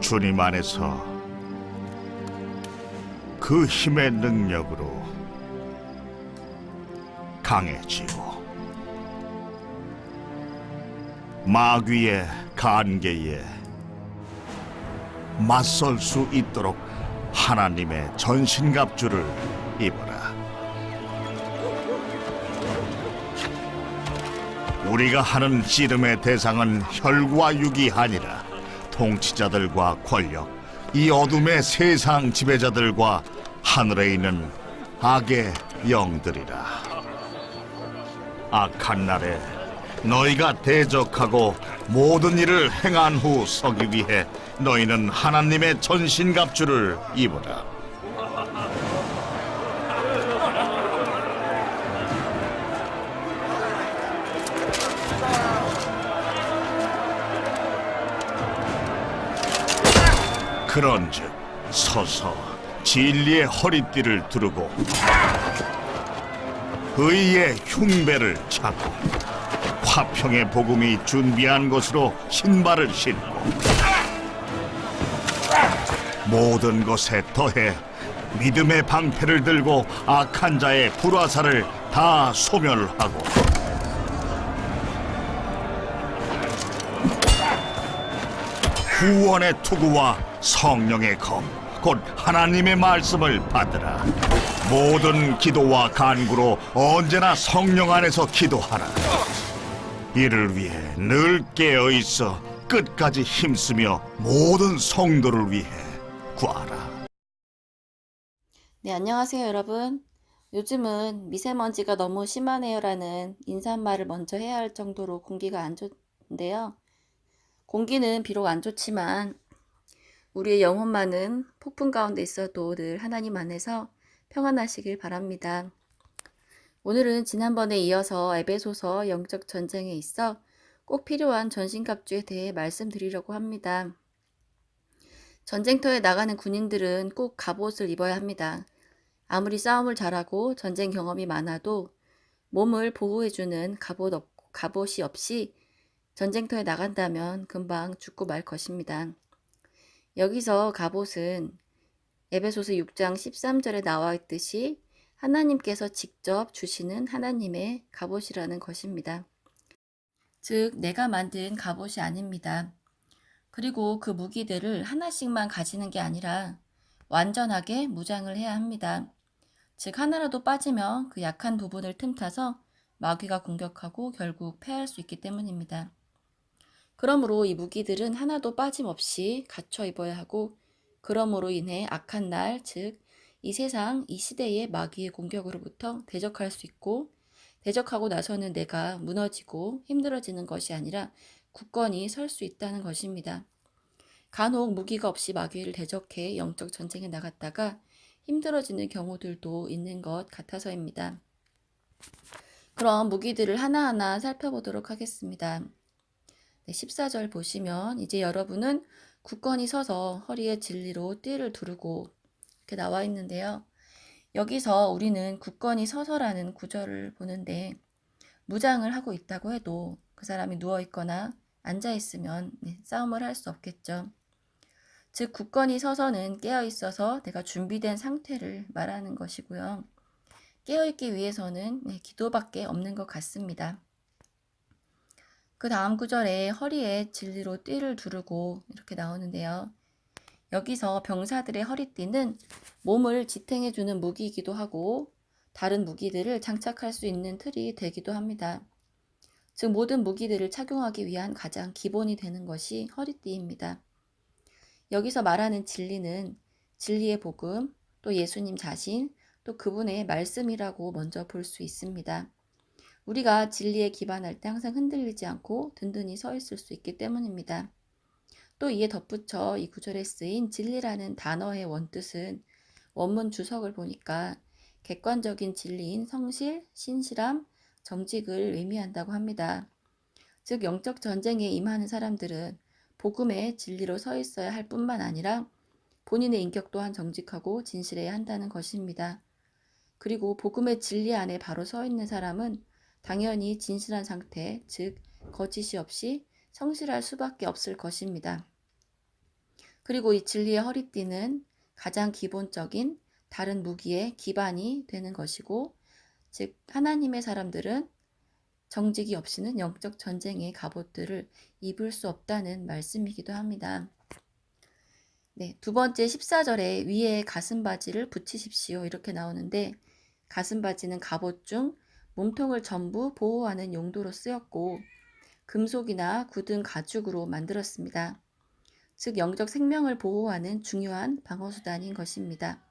주님 안에서 그 힘의 능력으로 강해지고 마귀의 간계에 맞설 수 있도록 하나님의 전신갑주를 입어라. 우리가 하는 씨름의 대상은 혈과 육이 아니라 통치자들과 권력, 이 어둠의 세상 지배자들과 하늘에 있는 악의 영들이라. 악한 날에 너희가 대적하고 모든 일을 행한 후 서기 위해 너희는 하나님의 전신갑주를 입어라. 그런즉 서서 진리의 허리띠를 두르고 의의 흉배를 차고 화평의 복음이 준비한 것으로 신발을 신고 모든 것에 더해 믿음의 방패를 들고 악한 자의 불화살을 다 소멸하고 구원의 투구와 성령의 검, 곧 하나님의 말씀을 받으라. 모든 기도와 간구로 언제나 성령 안에서 기도하라. 이를 위해 늘 깨어 있어 끝까지 힘쓰며 모든 성도를 위해 구하라. 네, 안녕하세요, 여러분. 요즘은 미세먼지가 너무 심하네요라는 인사말을 먼저 해야 할 정도로 공기가 안 좋은데요. 공기는 비록 안 좋지만 우리의 영혼만은 폭풍 가운데 있어도 늘 하나님 안에서 평안하시길 바랍니다. 오늘은 지난번에 이어서 에베소서 영적 전쟁에 있어 꼭 필요한 전신갑주에 대해 말씀드리려고 합니다. 전쟁터에 나가는 군인들은 꼭 갑옷을 입어야 합니다. 아무리 싸움을 잘하고 전쟁 경험이 많아도 몸을 보호해주는 갑옷이 없이 전쟁터에 나간다면 금방 죽고 말 것입니다. 여기서 갑옷은 에베소서 6장 13절에 나와 있듯이 하나님께서 직접 주시는 하나님의 갑옷이라는 것입니다. 즉, 내가 만든 갑옷이 아닙니다. 그리고 그 무기들을 하나씩만 가지는 게 아니라 완전하게 무장을 해야 합니다. 즉, 하나라도 빠지면 그 약한 부분을 틈타서 마귀가 공격하고 결국 패할 수 있기 때문입니다. 그러므로 이 무기들은 하나도 빠짐없이 갖춰 입어야 하고, 그러므로 인해 악한 날, 즉 이 세상, 이 시대의 마귀의 공격으로부터 대적할 수 있고, 대적하고 나서는 내가 무너지고 힘들어지는 것이 아니라 굳건히 설 수 있다는 것입니다. 간혹 무기가 없이 마귀를 대적해 영적 전쟁에 나갔다가 힘들어지는 경우들도 있는 것 같아서입니다. 그럼 무기들을 하나하나 살펴보도록 하겠습니다. 14절 보시면 이제 여러분은 굳건히 서서 허리에 진리로 띠를 두르고 이렇게 나와 있는데요. 여기서 우리는 굳건히 서서라는 구절을 보는데 무장을 하고 있다고 해도 그 사람이 누워 있거나 앉아 있으면 싸움을 할 수 없겠죠. 즉 굳건히 서서는 깨어 있어서 내가 준비된 상태를 말하는 것이고요. 깨어 있기 위해서는 기도밖에 없는 것 같습니다. 그 다음 구절에 허리에 진리로 띠를 두르고 이렇게 나오는데요. 여기서 병사들의 허리띠는 몸을 지탱해주는 무기이기도 하고 다른 무기들을 장착할 수 있는 틀이 되기도 합니다. 즉 모든 무기들을 착용하기 위한 가장 기본이 되는 것이 허리띠입니다. 여기서 말하는 진리는 진리의 복음, 또 예수님 자신, 또 그분의 말씀이라고 먼저 볼 수 있습니다. 우리가 진리에 기반할 때 항상 흔들리지 않고 든든히 서 있을 수 있기 때문입니다. 또 이에 덧붙여 이 구절에 쓰인 진리라는 단어의 원뜻은 원문 주석을 보니까 객관적인 진리인 성실, 신실함, 정직을 의미한다고 합니다. 즉 영적 전쟁에 임하는 사람들은 복음의 진리로 서 있어야 할 뿐만 아니라 본인의 인격 또한 정직하고 진실해야 한다는 것입니다. 그리고 복음의 진리 안에 바로 서 있는 사람은 당연히 진실한 상태, 즉 거짓이 없이 성실할 수밖에 없을 것입니다. 그리고 이 진리의 허리띠는 가장 기본적인 다른 무기의 기반이 되는 것이고, 즉 하나님의 사람들은 정직이 없이는 영적 전쟁의 갑옷들을 입을 수 없다는 말씀이기도 합니다. 네, 두 번째 14절에 위에 가슴바지를 붙이십시오 이렇게 나오는데, 가슴바지는 갑옷 중 몸통을 전부 보호하는 용도로 쓰였고 금속이나 굳은 가죽으로 만들었습니다. 즉 영적 생명을 보호하는 중요한 방어수단인 것입니다.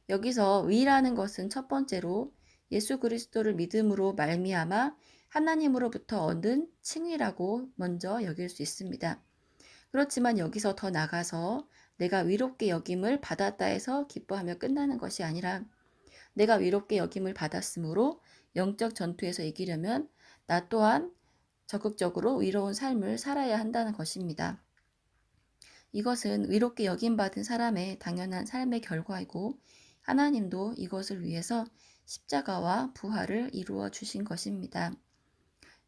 여기서 위라는 것은 첫 번째로 예수 그리스도를 믿음으로 말미암아 하나님으로부터 얻은 칭의라고 먼저 여길 수 있습니다. 그렇지만 여기서 더 나가서 내가 위롭게 여김을 받았다 해서 기뻐하며 끝나는 것이 아니라, 내가 위롭게 여김을 받았으므로 영적 전투에서 이기려면 나 또한 적극적으로 위로운 삶을 살아야 한다는 것입니다. 이것은 위롭게 여김받은 사람의 당연한 삶의 결과이고 하나님도 이것을 위해서 십자가와 부활을 이루어 주신 것입니다.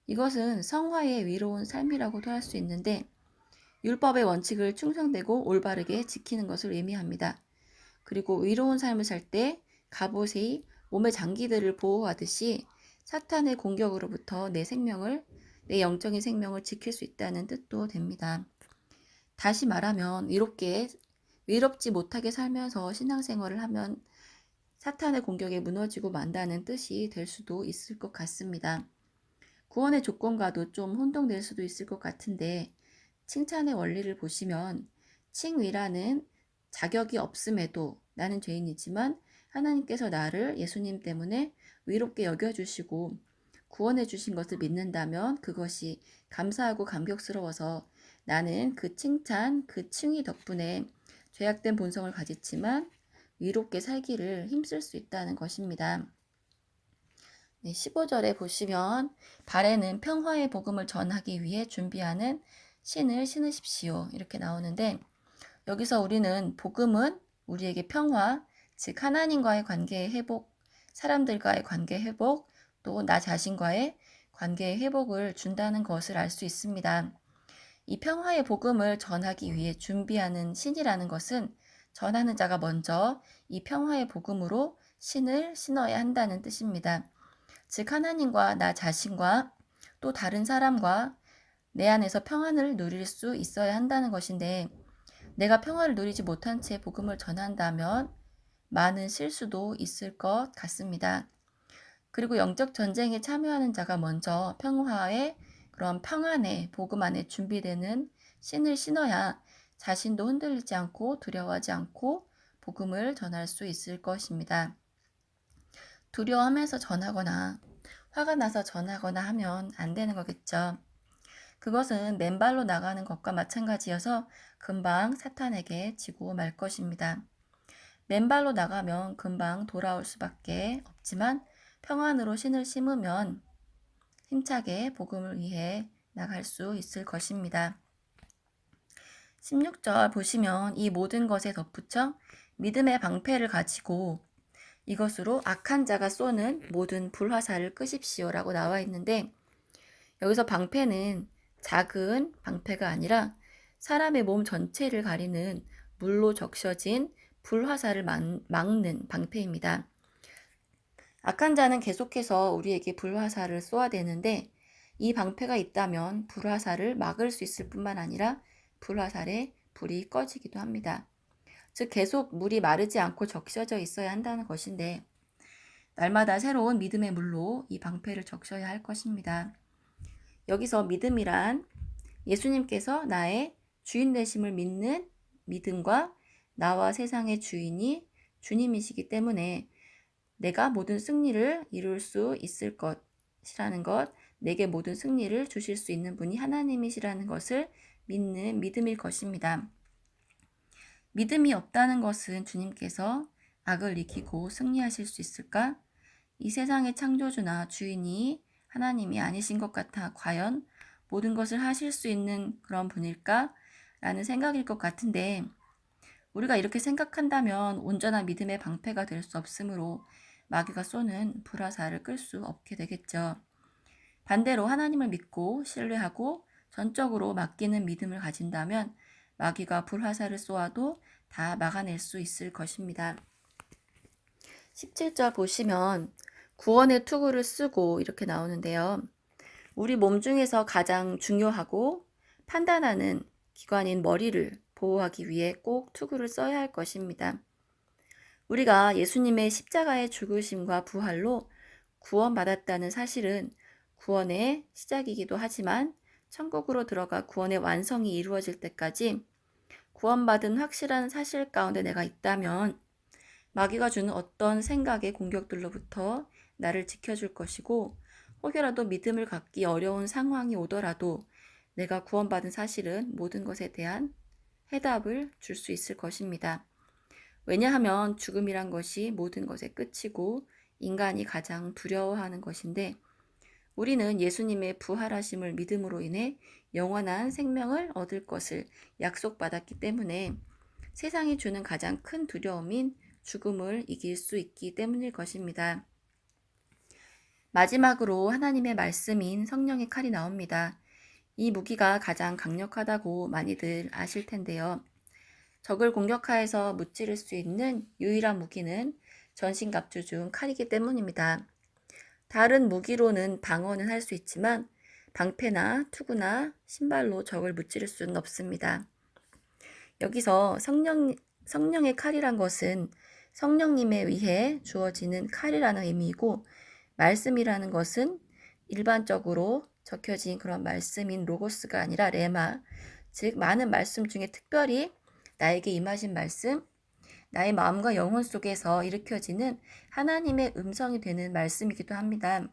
이것은 성화의 위로운 삶이라고도 할 수 있는데, 율법의 원칙을 충성되고 올바르게 지키는 것을 의미합니다. 그리고 위로운 삶을 살 때 갑옷이 몸의 장기들을 보호하듯이 사탄의 공격으로부터 내 영적인 생명을 지킬 수 있다는 뜻도 됩니다. 다시 말하면 위롭지 못하게 살면서 신앙생활을 하면 사탄의 공격에 무너지고 만다는 뜻이 될 수도 있을 것 같습니다. 구원의 조건과도 좀 혼동될 수도 있을 것 같은데, 칭찬의 원리를 보시면 칭위라는 자격이 없음에도 나는 죄인이지만 하나님께서 나를 예수님 때문에 위롭게 여겨주시고 구원해 주신 것을 믿는다면 그것이 감사하고 감격스러워서 나는 그 칭찬, 그 칭의 덕분에 죄악된 본성을 가졌지만 위롭게 살기를 힘쓸 수 있다는 것입니다. 네, 15절에 보시면 발에는 평화의 복음을 전하기 위해 준비하는 신을 신으십시오 이렇게 나오는데, 여기서 우리는 복음은 우리에게 평화, 즉 하나님과의 관계의 회복, 사람들과의 관계의 회복, 또 나 자신과의 관계의 회복을 준다는 것을 알 수 있습니다. 이 평화의 복음을 전하기 위해 준비하는 신이라는 것은 전하는 자가 먼저 이 평화의 복음으로 신을 신어야 한다는 뜻입니다. 즉 하나님과 나 자신과 또 다른 사람과 내 안에서 평안을 누릴 수 있어야 한다는 것인데, 내가 평화를 누리지 못한 채 복음을 전한다면 많은 실수도 있을 것 같습니다. 그리고 영적 전쟁에 참여하는 자가 먼저 평화의 그런 평안의 복음 안에 준비되는 신을 신어야 자신도 흔들리지 않고 두려워하지 않고 복음을 전할 수 있을 것입니다. 두려워하면서 전하거나 화가 나서 전하거나 하면 안 되는 거겠죠. 그것은 맨발로 나가는 것과 마찬가지여서 금방 사탄에게 지고 말 것입니다. 맨발로 나가면 금방 돌아올 수밖에 없지만 평안으로 신을 심으면 힘차게 복음을 위해 나갈 수 있을 것입니다. 16절 보시면 이 모든 것에 덧붙여 믿음의 방패를 가지고 이것으로 악한 자가 쏘는 모든 불화살을 끄십시오라고 나와 있는데, 여기서 방패는 작은 방패가 아니라 사람의 몸 전체를 가리는 물로 적셔진 불화살을 막는 방패입니다. 악한 자는 계속해서 우리에게 불화살을 쏘아대는데, 이 방패가 있다면 불화살을 막을 수 있을 뿐만 아니라 불화살에 불이 꺼지기도 합니다. 즉 계속 물이 마르지 않고 적셔져 있어야 한다는 것인데, 날마다 새로운 믿음의 물로 이 방패를 적셔야 할 것입니다. 여기서 믿음이란 예수님께서 나의 주인 되심을 믿는 믿음과 나와 세상의 주인이 주님이시기 때문에 내가 모든 승리를 이룰 수 있을 것이라는 것, 내게 모든 승리를 주실 수 있는 분이 하나님이시라는 것을 믿는 믿음일 것입니다. 믿음이 없다는 것은 주님께서 악을 이기고 승리하실 수 있을까? 이 세상의 창조주나 주인이 하나님이 아니신 것 같아 과연 모든 것을 하실 수 있는 그런 분일까? 라는 생각일 것 같은데, 우리가 이렇게 생각한다면 온전한 믿음의 방패가 될 수 없으므로 마귀가 쏘는 불화살을 끌 수 없게 되겠죠. 반대로 하나님을 믿고 신뢰하고 전적으로 맡기는 믿음을 가진다면 마귀가 불화살을 쏘아도 다 막아낼 수 있을 것입니다. 17절 보시면 구원의 투구를 쓰고 이렇게 나오는데요. 우리 몸 중에서 가장 중요하고 판단하는 기관인 머리를 보호하기 위해 꼭 투구를 써야 할 것입니다. 우리가 예수님의 십자가의 죽으심과 부활로 구원받았다는 사실은 구원의 시작이기도 하지만 천국으로 들어가 구원의 완성이 이루어질 때까지 구원받은 확실한 사실 가운데 내가 있다면 마귀가 주는 어떤 생각의 공격들로부터 나를 지켜줄 것이고 혹여라도 믿음을 갖기 어려운 상황이 오더라도 내가 구원받은 사실은 모든 것에 대한 해답을 줄 수 있을 것입니다. 왜냐하면 죽음이란 것이 모든 것의 끝이고 인간이 가장 두려워하는 것인데 우리는 예수님의 부활하심을 믿음으로 인해 영원한 생명을 얻을 것을 약속받았기 때문에 세상이 주는 가장 큰 두려움인 죽음을 이길 수 있기 때문일 것입니다. 마지막으로 하나님의 말씀인 성령의 칼이 나옵니다. 이 무기가 가장 강력하다고 많이들 아실 텐데요. 적을 공격하여서 무찌를 수 있는 유일한 무기는 전신갑주 중 칼이기 때문입니다. 다른 무기로는 방어는 할 수 있지만 방패나 투구나 신발로 적을 무찌를 수는 없습니다. 여기서 성령의 칼이란 것은 성령님에 의해 주어지는 칼이라는 의미이고 말씀이라는 것은 일반적으로 적혀진 그런 말씀인 로고스가 아니라 레마, 즉 많은 말씀 중에 특별히 나에게 임하신 말씀, 나의 마음과 영혼 속에서 일으켜지는 하나님의 음성이 되는 말씀이기도 합니다.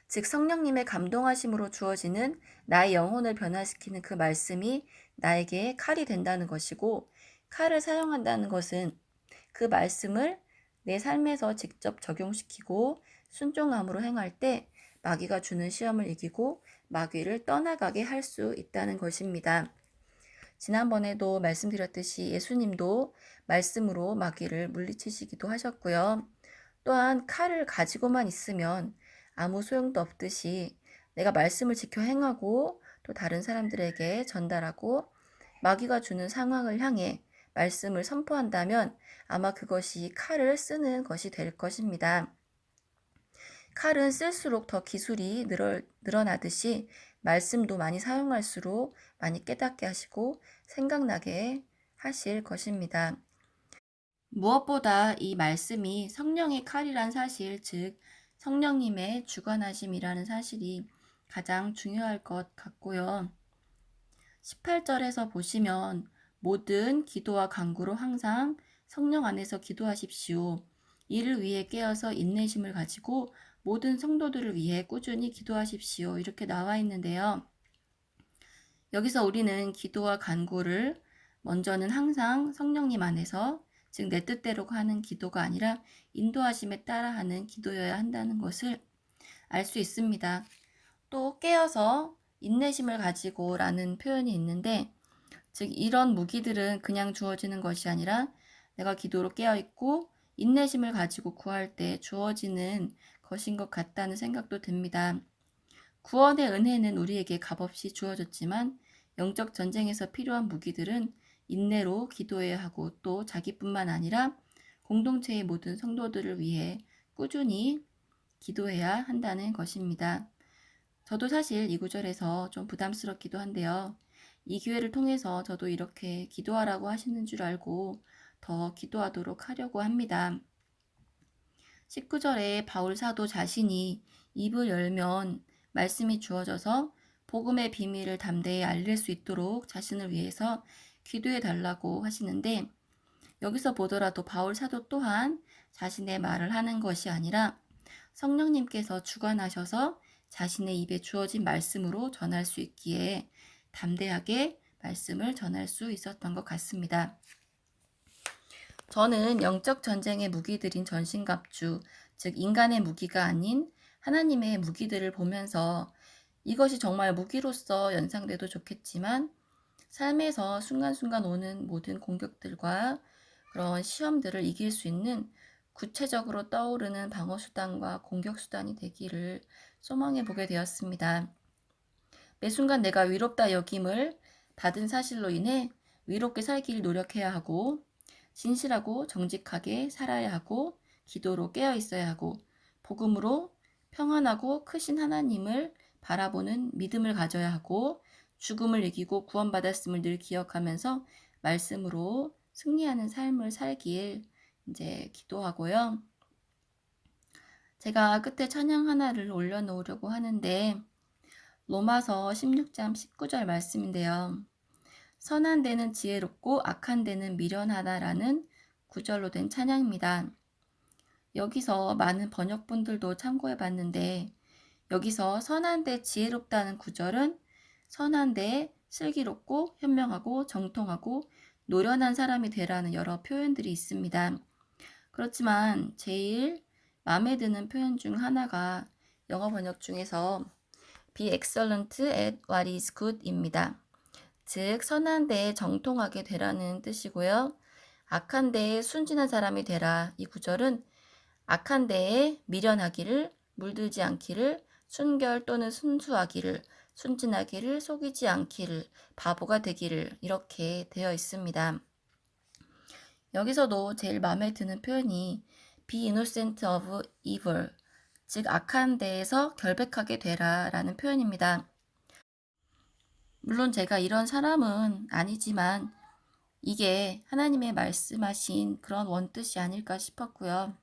즉 성령님의 감동하심으로 주어지는 나의 영혼을 변화시키는 그 말씀이 나에게 칼이 된다는 것이고 칼을 사용한다는 것은 그 말씀을 내 삶에서 직접 적용시키고 순종함으로 행할 때 마귀가 주는 시험을 이기고 마귀를 떠나가게 할 수 있다는 것입니다. 지난번에도 말씀드렸듯이 예수님도 말씀으로 마귀를 물리치시기도 하셨고요. 또한 칼을 가지고만 있으면 아무 소용도 없듯이 내가 말씀을 지켜 행하고 또 다른 사람들에게 전달하고 마귀가 주는 상황을 향해 말씀을 선포한다면 아마 그것이 칼을 쓰는 것이 될 것입니다. 칼은 쓸수록 더 기술이 늘어나듯이 말씀도 많이 사용할수록 많이 깨닫게 하시고 생각나게 하실 것입니다. 무엇보다 이 말씀이 성령의 칼이란 사실, 즉 성령님의 주관하심이라는 사실이 가장 중요할 것 같고요. 18절에서 보시면 모든 기도와 간구로 항상 성령 안에서 기도하십시오. 이를 위해 깨어서 인내심을 가지고 모든 성도들을 위해 꾸준히 기도하십시오. 이렇게 나와 있는데요. 여기서 우리는 기도와 간구를 먼저는 항상 성령님 안에서, 즉 내 뜻대로 하는 기도가 아니라 인도하심에 따라 하는 기도여야 한다는 것을 알 수 있습니다. 또 깨어서 인내심을 가지고 라는 표현이 있는데, 즉 이런 무기들은 그냥 주어지는 것이 아니라 내가 기도로 깨어있고 인내심을 가지고 구할 때 주어지는 것인 것 같다는 생각도 듭니다. 구원의 은혜는 우리에게 값없이 주어졌지만 영적 전쟁에서 필요한 무기들은 인내로 기도해야 하고 또 자기뿐만 아니라 공동체의 모든 성도들을 위해 꾸준히 기도해야 한다는 것입니다. 저도 사실 이 구절에서 좀 부담스럽기도 한데요. 이 기회를 통해서 저도 이렇게 기도하라고 하시는 줄 알고 더 기도하도록 하려고 합니다. 19절에 바울 사도 자신이 입을 열면 말씀이 주어져서 복음의 비밀을 담대히 알릴 수 있도록 자신을 위해서 기도해 달라고 하시는데, 여기서 보더라도 바울 사도 또한 자신의 말을 하는 것이 아니라 성령님께서 주관하셔서 자신의 입에 주어진 말씀으로 전할 수 있기에 담대하게 말씀을 전할 수 있었던 것 같습니다. 저는 영적 전쟁의 무기들인 전신갑주, 즉 인간의 무기가 아닌 하나님의 무기들을 보면서 이것이 정말 무기로서 연상돼도 좋겠지만 삶에서 순간순간 오는 모든 공격들과 그런 시험들을 이길 수 있는 구체적으로 떠오르는 방어수단과 공격수단이 되기를 소망해 보게 되었습니다. 매 순간 내가 위롭다 여김을 받은 사실로 인해 위롭게 살기를 노력해야 하고, 진실하고 정직하게 살아야 하고, 기도로 깨어 있어야 하고, 복음으로 평안하고 크신 하나님을 바라보는 믿음을 가져야 하고, 죽음을 이기고 구원받았음을 늘 기억하면서 말씀으로 승리하는 삶을 살길 이제 기도하고요. 제가 끝에 찬양 하나를 올려놓으려고 하는데, 로마서 16장 19절 말씀인데요. 선한 데는 지혜롭고 악한 데는 미련하다라는 구절로 된 찬양입니다. 여기서 많은 번역본들도 참고해 봤는데, 여기서 선한 데 지혜롭다는 구절은 선한 데 슬기롭고 현명하고 정통하고 노련한 사람이 되라는 여러 표현들이 있습니다. 그렇지만 제일 마음에 드는 표현 중 하나가 영어 번역 중에서 Be excellent at what is good 입니다. 즉 선한 데에 정통하게 되라는 뜻이고요. 악한 데에 순진한 사람이 되라. 이 구절은 악한 데에 미련하기를, 물들지 않기를, 순결 또는 순수하기를, 순진하기를, 속이지 않기를, 바보가 되기를 이렇게 되어 있습니다. 여기서도 제일 마음에 드는 표현이 Be innocent of evil, 즉 악한 데에서 결백하게 되라 라는 표현입니다. 물론 제가 이런 사람은 아니지만 이게 하나님의 말씀하신 그런 원뜻이 아닐까 싶었고요.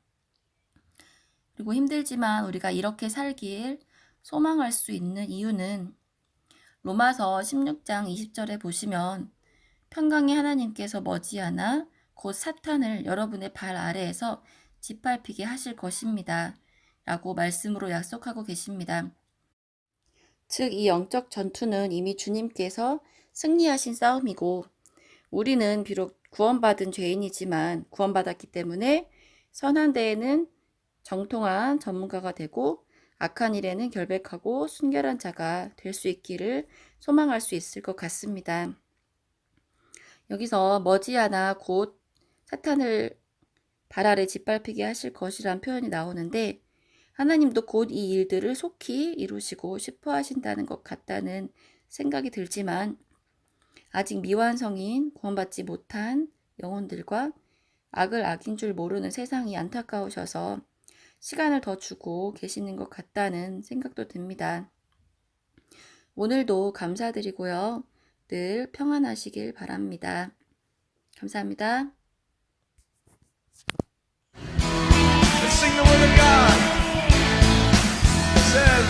그리고 힘들지만 우리가 이렇게 살길 소망할 수 있는 이유는 로마서 16장 20절에 보시면 평강의 하나님께서 머지않아 곧 사탄을 여러분의 발 아래에서 짓밟히게 하실 것입니다. 라고 말씀으로 약속하고 계십니다. 즉, 이 영적 전투는 이미 주님께서 승리하신 싸움이고, 우리는 비록 구원받은 죄인이지만 구원받았기 때문에 선한 데에는 정통한 전문가가 되고 악한 일에는 결백하고 순결한 자가 될 수 있기를 소망할 수 있을 것 같습니다. 여기서 머지않아 곧 사탄을 발 아래 짓밟히게 하실 것이란 표현이 나오는데, 하나님도 곧 이 일들을 속히 이루시고 싶어 하신다는 것 같다는 생각이 들지만, 아직 미완성인 구원받지 못한 영혼들과 악을 악인 줄 모르는 세상이 안타까우셔서 시간을 더 주고 계시는 것 같다는 생각도 듭니다. 오늘도 감사드리고요. 늘 평안하시길 바랍니다. 감사합니다. Let's sing the word of God. It says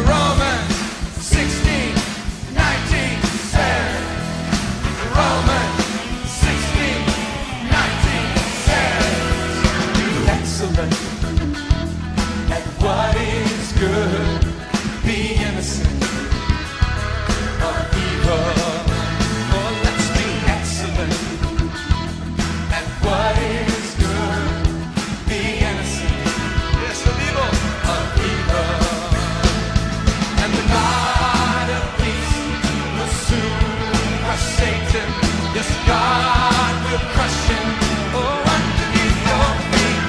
Romans 16:19 says Romans 16:19 says excellent at what is good, be innocent of evil. Oh, let's be excellent at what is good, be innocent, yes, of evil, and the God of peace will soon crush Satan. Yes, God will crush him, oh, underneath your feet,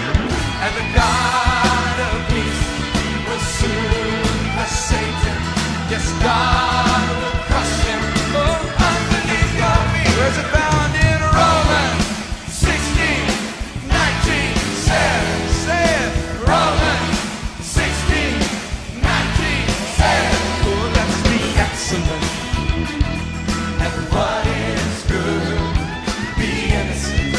and the God of peace will soon crush Satan. Yes, God will crush him, oh, underneath your feet. Where's it found in Romans 16:19 says, say it, Romans 16:19 says, oh, let's be excellent at what is good, be innocent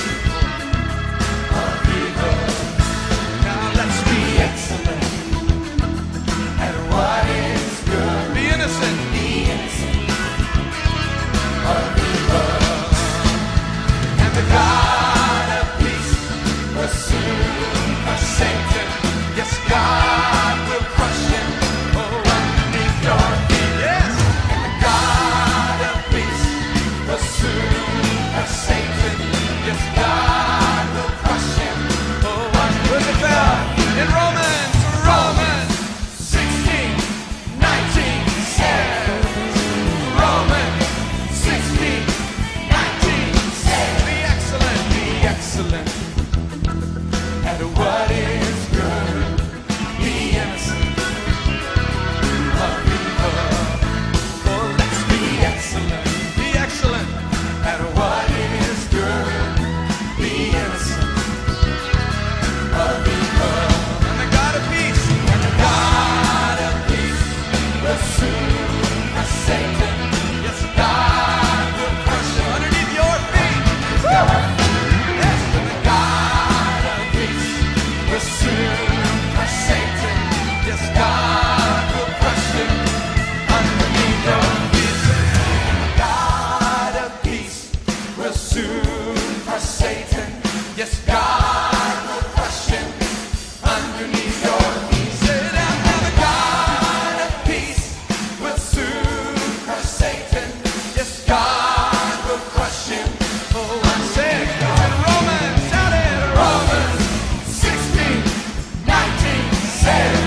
will soon crush Satan. Yes, God will crush him underneath your feet. And the God of peace will soon crush Satan. Yes, God will crush him. Oh, I said, Romans, shout it, Romans 16, 19, say it.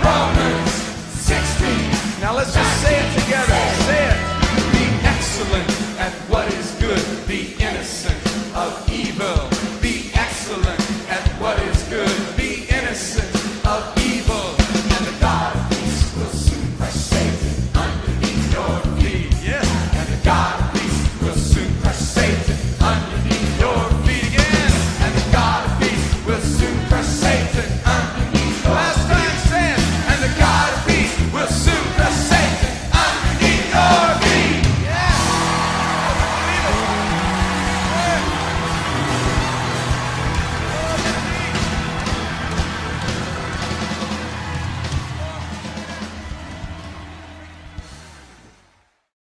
Romans 16. Now let's just say it together. Say it. Be excellent at what is good. Be innocent of evil.